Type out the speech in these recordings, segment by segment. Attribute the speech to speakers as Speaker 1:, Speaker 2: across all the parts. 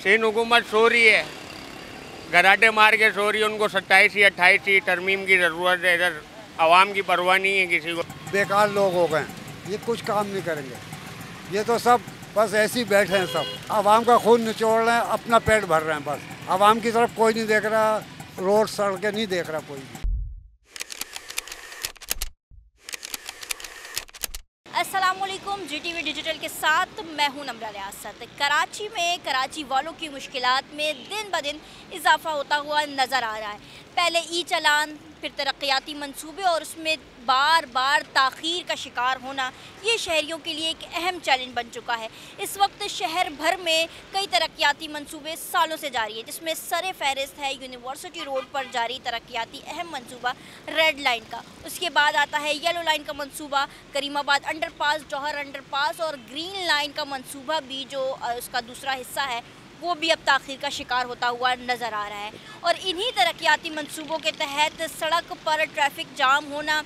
Speaker 1: सिंध हुकूमत सो रही है, घराटे मार के सो रही है। उनको 27 या 28 तरमीम की ज़रूरत है। इधर आवाम की परवाह नहीं है किसी को।
Speaker 2: बेकार लोग हो गए, ये कुछ काम नहीं करेंगे। ये तो सब बस ऐसे ही बैठे हैं, सब आवाम का खून निचोड़ रहे हैं, अपना पेट भर रहे हैं। बस आवाम की तरफ कोई नहीं देख रहा, रोड सड़कें नहीं देख रहा कोई भी।
Speaker 3: अस्सलामुअलैकुम, GTV डिजिटल के साथ मैं हूं नम्रा रियासत। कराची में कराची वालों की मुश्किलात में दिन ब दिन इजाफा होता हुआ नज़र आ रहा है। पहले चालान, फिर तरक्याती मंसूबे और उसमें बार बार ताख़ीर का शिकार होना ये शहरियों के लिए एक अहम चैलेंज बन चुका है। इस वक्त शहर भर में कई तरक्याती मंसूबे सालों से जारी है, जिसमें सरे फहरिस्त है यूनिवर्सिटी रोड पर जारी तरक्याती अहम मंसूबा रेड लाइन का। उसके बाद आता है येलो लाइन का मंसूबा, करीमाबाद अंडरपास, जौहर अंडरपास और ग्रीन लाइन का मंसूबा भी जो उसका दूसरा हिस्सा है वो भी अब ताख़ीर का शिकार होता हुआ नज़र आ रहा है। और इन्हीं तरक्याती मंसूबों के तहत सड़क पर ट्रैफिक जाम होना,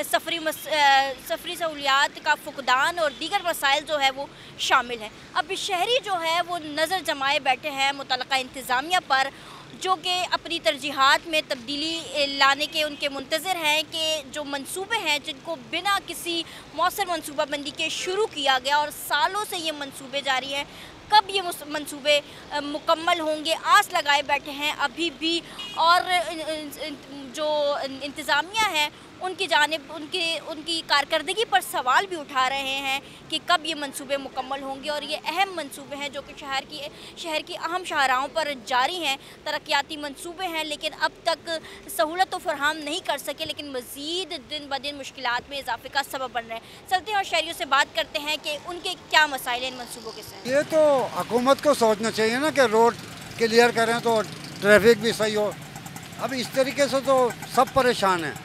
Speaker 3: सफरी सहूलियात का फुकदान और दीगर मसाइल जो है वो शामिल है। अब शहरी जो है वो नज़र जमाए बैठे हैं मुतल्लिक़ा इंतज़ामिया पर, जो कि अपनी तरजीहात में तब्दीली लाने के उनके मुंतज़िर हैं कि जो मंसूबे हैं जिनको बिना किसी मौसर मंसूबाबंदी के शुरू किया गया और सालों से ये मंसूबे जारी हैं, कब ये मंसूबे मुकम्मल होंगे आस लगाए बैठे हैं अभी भी। और जो इंतज़ामिया है उनकी जानिब उनकी कारकर्दगी पर सवाल भी उठा रहे हैं कि कब ये मंसूबे मुकम्मल होंगे। और ये अहम मंसूबे हैं जो कि शहर की अहम शाहराहों पर जारी हैं, तरक्याती मंसूबे हैं, लेकिन अब तक सहूलत तो फराहम नहीं कर सके, लेकिन मज़ीद दिन ब दिन मुश्किलात में इजाफे का सबब बन रहे हैं। चलते हैं और शहरियों से बात करते हैं कि उनके क्या मसाइल हैं इन मंसूबों के साथ।
Speaker 2: ये तो हुकूमत को सोचना चाहिए ना कि रोड क्लियर करें तो ट्रैफिक भी सही हो। अब इस तरीके से तो सब परेशान हैं,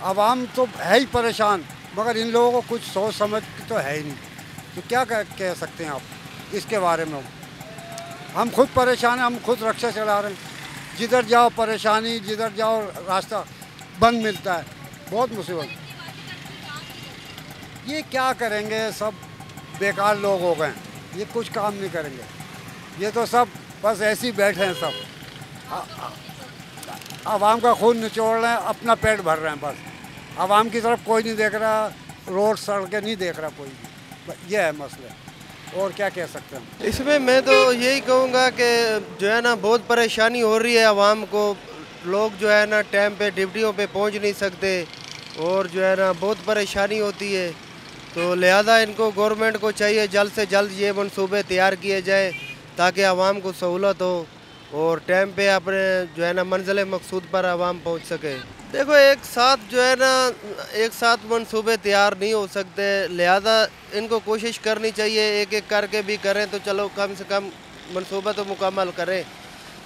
Speaker 2: आवाम तो है ही परेशान, मगर इन लोगों को कुछ सोच समझ तो है ही नहीं। तो क्या कह सकते हैं आप इसके बारे में? हम खुद परेशान हैं, हम खुद रक्षा चला रहे हैं। जिधर जाओ परेशानी, जिधर जाओ रास्ता बंद मिलता है, बहुत मुसीबत। ये क्या करेंगे, सब बेकार लोग हो गए, ये कुछ काम नहीं करेंगे। ये तो सब बस ऐसे ही बैठे हैं, सब आवाम का खून निचोड़ रहे हैं, अपना पेट भर रहे हैं। बस आवाम की तरफ कोई नहीं देख रहा, रोड सड़कें नहीं देख रहा कोई भी। ये है मसला, और क्या कह सकते हैं
Speaker 4: इसमें? मैं तो यही कहूँगा कि जो है ना बहुत परेशानी हो रही है आवाम को। लोग जो है ना टाइम पे ड्यूटियों पे पहुँच नहीं सकते और जो है ना बहुत परेशानी होती है। तो लिहाजा इनको गवर्नमेंट को चाहिए जल्द से जल्द ये मंसूबे तैयार किए जाए ताकि आवाम को सहूलत हो और टाइम पे अपने जो है ना मंजिल मकसूद पर आवाम पहुंच सके। देखो एक साथ जो है ना एक साथ मंसूबे तैयार नहीं हो सकते, लिहाजा इनको कोशिश करनी चाहिए एक एक करके भी करें तो चलो कम से कम मंसूबा तो मुकम्मल करें।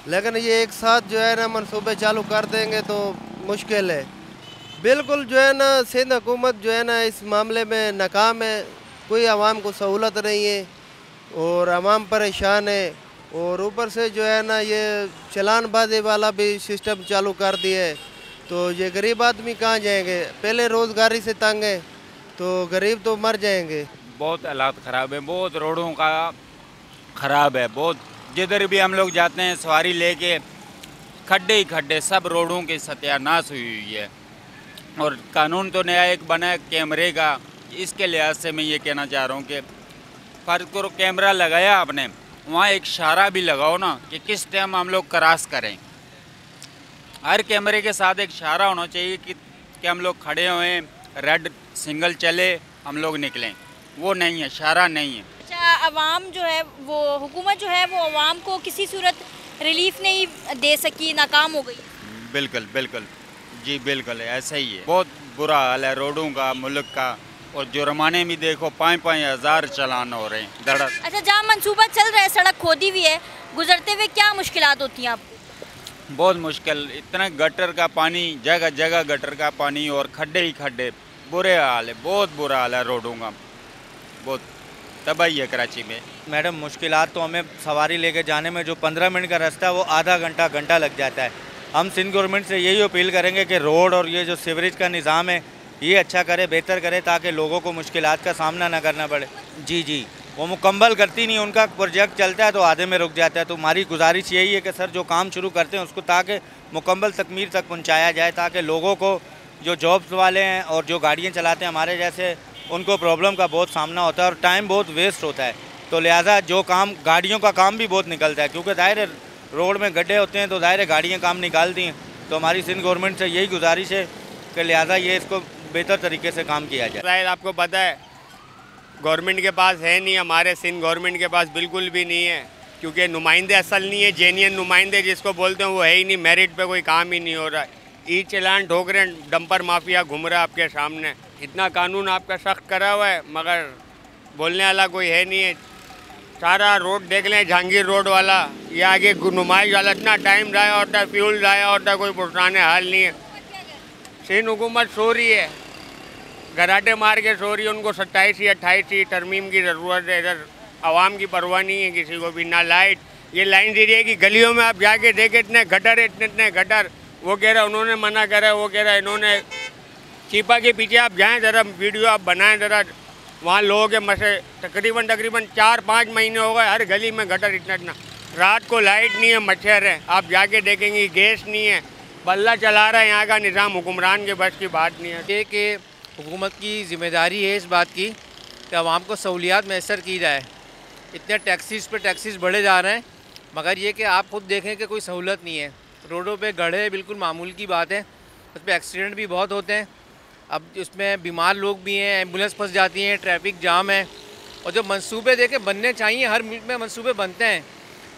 Speaker 4: लेकिन ये एक साथ जो है ना मंसूबे चालू कर देंगे तो मुश्किल है। बिल्कुल जो है ना सिंध हुकूमत जो है ना इस मामले में नाकाम है, कोई आवाम को सहूलत नहीं है और आवाम परेशान है। और ऊपर से जो है ना ये चालानबाजी वाला भी सिस्टम चालू कर दिया है, तो ये गरीब आदमी कहाँ जाएंगे? पहले रोज़गारी से तंग है तो गरीब तो मर जाएंगे।
Speaker 5: बहुत हालात ख़राब है, बहुत रोडों का ख़राब है, बहुत जिधर भी हम लोग जाते हैं सवारी लेके खड्डे ही खड्डे, सब रोडों की सत्यानाश हुई हुई है। और कानून तो नया एक बना है कैमरे का, इसके लिहाज से मैं ये कहना चाह रहा हूँ कि फ़र्ज करो कैमरा लगाया आपने, वहाँ एक इशारा भी लगाओ ना कि किस टाइम हम लोग क्रॉस करें। हर कैमरे के साथ एक इशारा होना चाहिए कि हम लोग खड़े हुए, रेड सिग्नल चले, हम लोग निकलें। वो नहीं है, इशारा नहीं है।
Speaker 3: अच्छा, आवाम जो है वो हुकूमत जो है वो आवाम को किसी सूरत रिलीफ नहीं दे सकी, नाकाम हो गई।
Speaker 5: बिल्कुल बिल्कुल जी, बिल्कुल ऐसा ही है। बहुत बुरा हाल है रोडों का, मुल्क का। और जुर्माने भी देखो 5-5 हज़ार चालान हो रहे हैं धड़क।
Speaker 3: अच्छा, जहाँ मंसूबा चल रहा है, सड़क खोदी हुई है, गुजरते हुए क्या मुश्किलात होती हैं आपको?
Speaker 5: बहुत मुश्किल, इतना गटर का पानी, जगह जगह गटर का पानी और खड्डे ही खड्डे, बुरे हाल है, बहुत बुरा हाल है रोडों का, बहुत तबाही है कराची में।
Speaker 6: मैडम मुश्किलात तो हमें सवारी लेके जाने में जो 15 मिनट का रास्ता है वो आधा घंटा लग जाता है। हम सिंध गवर्नमेंट से यही अपील करेंगे कि रोड और ये जो सीवरेज का निज़ाम है ये अच्छा करे, बेहतर करे, ताकि लोगों को मुश्किलात का सामना ना करना पड़े। जी। वो मुकम्मल करती नहीं, उनका प्रोजेक्ट चलता है तो आधे में रुक जाता है। तो हमारी गुजारिश यही है कि सर जो काम शुरू करते हैं उसको ताकि मुकम्मल तकमील तक पहुंचाया जाए, ताकि लोगों को जो जॉब्स वाले हैं और जो गाड़ियां चलाते हैं हमारे जैसे, उनको प्रॉब्लम का बहुत सामना होता है और टाइम बहुत वेस्ट होता है। तो लिहाजा जो काम गाड़ियों का काम भी बहुत निकलता है, क्योंकि ज़ाहिर रोड में गड्ढे होते हैं तो ज़ाहिर गाड़ियाँ काम निकालती हैं। तो हमारी सिंध गवर्नमेंट से यही गुजारिश है कि लिहाजा ये इसको बेहतर तरीके से काम किया जाए।
Speaker 1: शायद आपको पता है गवर्नमेंट के पास है नहीं, हमारे सिंध गवर्नमेंट के पास बिल्कुल भी नहीं है, क्योंकि नुमाइंदे असल नहीं है, जेन्युइन नुमाइंदे जिसको बोलते हैं वो है ही नहीं, मेरिट पे कोई काम ही नहीं हो रहा है। ई चलान ठोक रहे हैं, डंपर माफिया घूम रहा है आपके सामने। इतना कानून आपका सख्त करा हुआ है मगर बोलने वाला कोई है नहीं है। सारा रोड देख लें, जहांगीर रोड वाला, ये आगे नुमाइश वाला, इतना टाइम ज़ाया होता है, फ्यूल ज़ाया होता है, कोई पुराने हाल नहीं है। सिंध हुकूमत सो रही है, घराटे मार के सो रही है। उनको 27 या 28 तरमीम की ज़रूरत है। इधर आवाम की परवाह नहीं है किसी को भी, ना लाइट। ये लाइन एरिया की गलियों में आप जाके देखे इतने गटर है, इतने गटर। वो कह रहा उन्होंने मना करा, वो कह रहा इन्होंने। चीपा के पीछे आप जाएँ ज़रा, वीडियो आप बनाएं ज़रा, वहाँ लोगों के मसे तकरीबन 4-5 महीने हो गए, हर गली में गटर इतना। रात को लाइट नहीं है, मच्छर है, आप जाके देखेंगे गैस नहीं है, बल्ला चला रहा है यहाँ का निज़ाम। हुक्मरान के बस की बात नहीं है।
Speaker 7: ये कि हुकूमत की ज़िम्मेदारी है इस बात की कि आवाम को सहूलियात मैसर की जाए। इतने टैक्सीज़ पे टैक्सीज़ बढ़े जा रहे हैं, मगर ये कि आप खुद देखें कि कोई सहूलत नहीं है। रोडों पे गड्ढे बिल्कुल मामूल की बात है, उस पर एक्सीडेंट भी बहुत होते हैं। अब इसमें बीमार लोग भी हैं, एम्बुलेंस फंस जाती हैं, ट्रैफिक जाम है। और जो मंसूबे देखें बनने चाहिए, हर मुल्क में मंसूबे बनते हैं,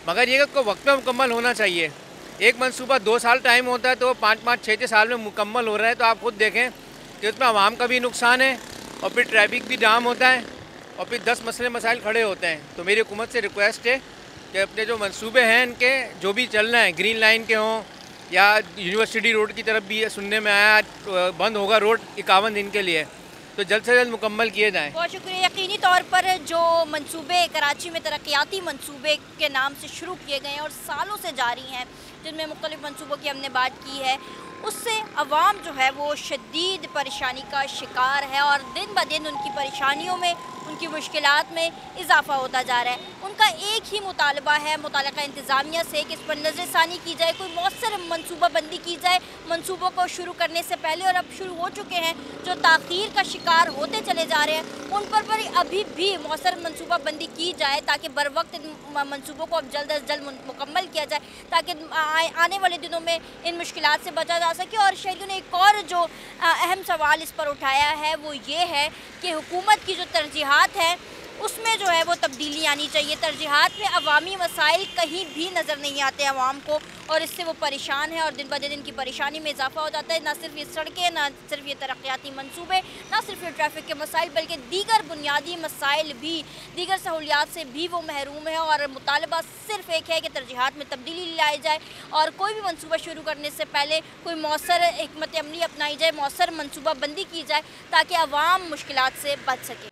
Speaker 7: मगर ये को वक्त में मुकम्मल होना चाहिए। एक मंसूबा 2 साल टाइम होता है तो वो 5-5, 6-6 साल में मुकम्मल हो रहा है। तो आप खुद देखें कि उसमें आवाम का भी नुकसान है और फिर ट्रैफिक भी जाम होता है और फिर 10 मसले मसाइल खड़े होते हैं। तो मेरी हुकूमत से रिक्वेस्ट है कि अपने जो मंसूबे हैं इनके जो भी चल रहे हैं, ग्रीन लाइन के हों या यूनिवर्सिटी रोड की तरफ भी सुनने में आया बंद होगा रोड 51 दिन के लिए, तो जल्द से जल्द मुकम्मल किए जाएँ।
Speaker 3: बहुत शुक्रिया। यकीनी तौर पर जो मंसूबे कराची में तरक्याती मंसूबे के नाम से शुरू किए गए हैं और सालों से जारी हैं, जिनमें मुख्तलिफ मंसूबों की हमने बात की है, उससे अवाम जो है वो शदीद परेशानी का शिकार है और दिन ब दिन उनकी परेशानियों में, उनकी मुश्किलात में इजाफ़ा होता जा रहा है। उनका एक ही मुतालबा है मुतल्लिक़ा इंतज़ामिया से कि इस पर नज़रसानी की जाए, कोई मौसर मनसूबाबंदी की जाए मंसूबों को शुरू करने से पहले। और अब शुरू हो चुके हैं, जो ताख़ीर का शिकार होते चले जा रहे हैं उन पर अभी भी मौसर मनसूबाबंदी की जाए, ताकि बर वक्त इन मनसूबों को अब जल्द अज जल्द मुकम्मल किया जाए, ताकि आने वाले दिनों में इन मुश्किलात से बचा जा सके। और शहरियों ने एक और जो अहम सवाल इस पर उठाया है वो ये है कि हुकूमत की जो तरजीहात है उसमें जो है वो तब्दीली आनी चाहिए। तरजीहात में अवामी मसाइल कहीं भी नज़र नहीं आते आवाम को, और इससे वो परेशान है और दिन ब दिन इनकी परेशानी में इजाफा हो जाता है। ना सिर्फ ये सड़कें, ना सिर्फ ये तरक्याती मंसूबे, ना सिर्फ ये ट्रैफिक के मसाइल, बल्कि दीगर बुनियादी मसाइल भी, दीगर सहूलियात से भी वो महरूम है। और मुतालबा सिर्फ एक है कि तरजीहात में तब्दीली लाई जाए और कोई भी मनसूबा शुरू करने से पहले कोई मौसर हिकमत अमली अपनाई जाए, मौसर मनसूबाबंदी की जाए, ताकि अवाम मुश्किलात से बच सके।